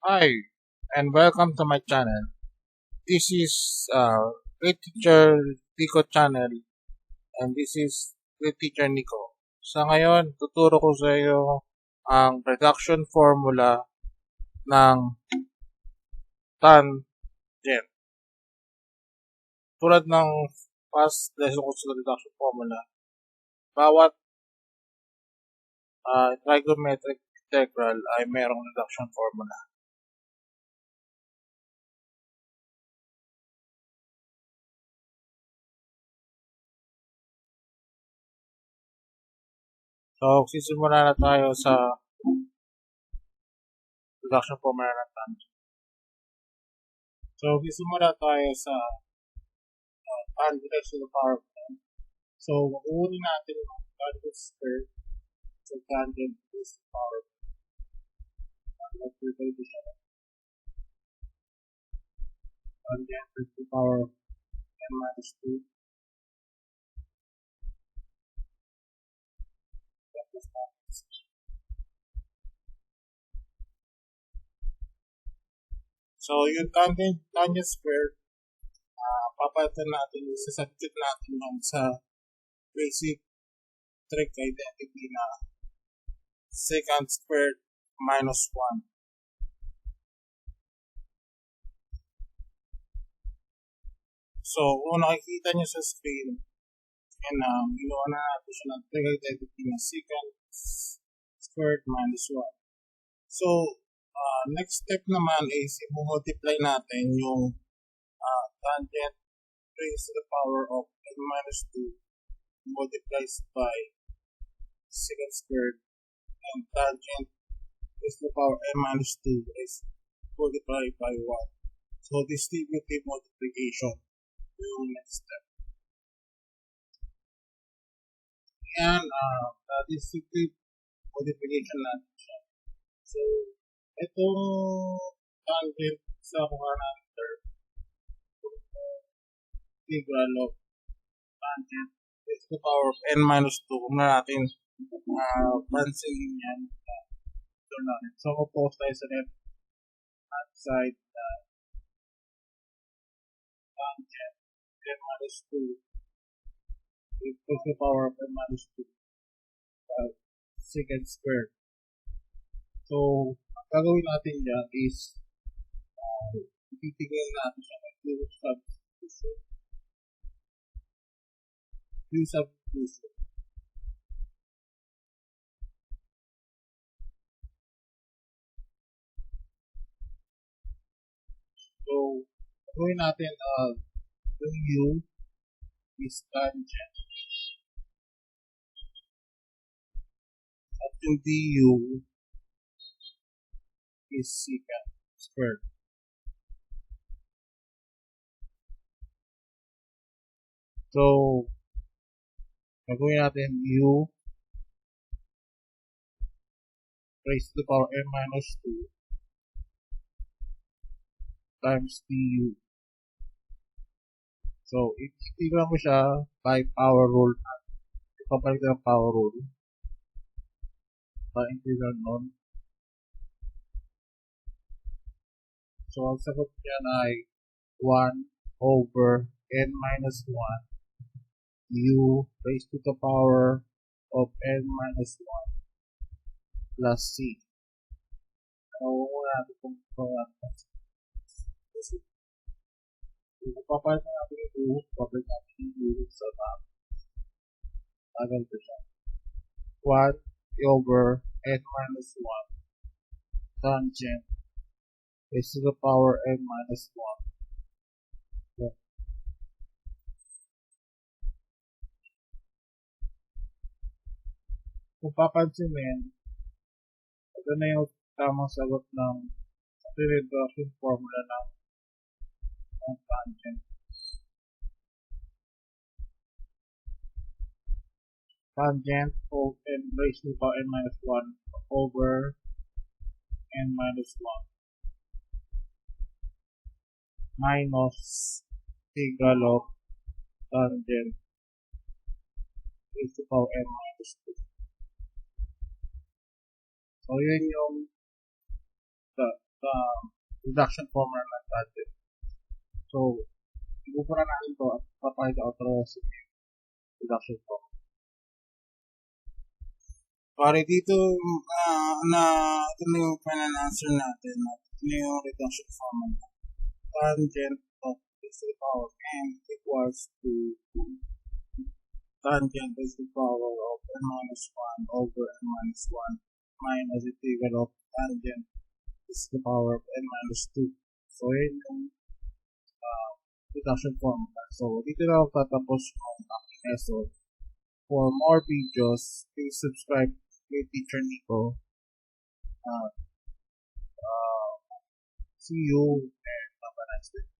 Hi, and welcome to my channel. This is Great Teacher Nico channel, and this is Great Teacher Nico. Sa ngayon, tuturo ko sa iyo ang reduction formula ng tangent. Tulad ng past lesson ko sa reduction formula, bawat trigonometric integral ay mayroong reduction formula. So, sisimula na tayo sa reduction formula ng tangent. So, sisimula tayo sa tangent to the power of n. So, makukunin natin yung tangent square sa tangent to the power of n. Tangent to the power of n minus 2. So, yung tangent square, papalitan natin, sasubstitute natin yan sa basic trig identity na secant squared minus 1. So, kung nakikita nyo sa screen, and ginawa na natin siya ng trig identity na secant squared minus 1. So, next step naman is i-multiply natin yung tangent raised to the power of n minus 2 multiplies by secant squared, and tangent raised to the power n minus 2 is multiplied by 1. So, distributive multiplication yung next step. And distributive multiplication natin siya. So, itong tangent sa parameter integral of tangent raised to the power of n minus 2, kung na natin pansinin yan. So, oppose tayo sa left hand side tangent n minus 2 raised to the power of n minus 2 secant squared. So, ang gagawin natin dyan is titignan natin siya ng Q substitution. So, gagawin natin yung U is tangent at yung DU is secant squared. So, gagawin natin U raised to the power n minus 2 times du. So, itignan mo siya by power rule. Ipapalit ng power rule. Pa-integral nun. So, ang sagot niyan ay 1 over n minus 1 u raised to the power of n minus 1 plus c. So, natin kung papalit na natin yung u, papalit natin yung u sa map. Tagal ko siya. 1 over n minus 1 tangent raised to the power n minus 1. Okay. Kung papansinin, ito na yung tamang sagot ng reduction formula ng tangent. Tangent of n raised to the power n minus 1 over n minus 1 minus integral of tangent raised to the power n minus 2. So, yun yung reduction formula ng tangent. So, ibubura natin to at papakita ko sa reduction formula. Pare dito, ito na yung final answer natin. Ito na yung reduction formula. Tangent of is the power of n equals to tangent is the power of n minus 1 over n minus 1 minus integral of tangent is the power of n minus 2. So, yun yung reduction formula. So, dito na ako tatapos yung aking method. For more videos, please subscribe to Teacher Nico. See you and have a nice day.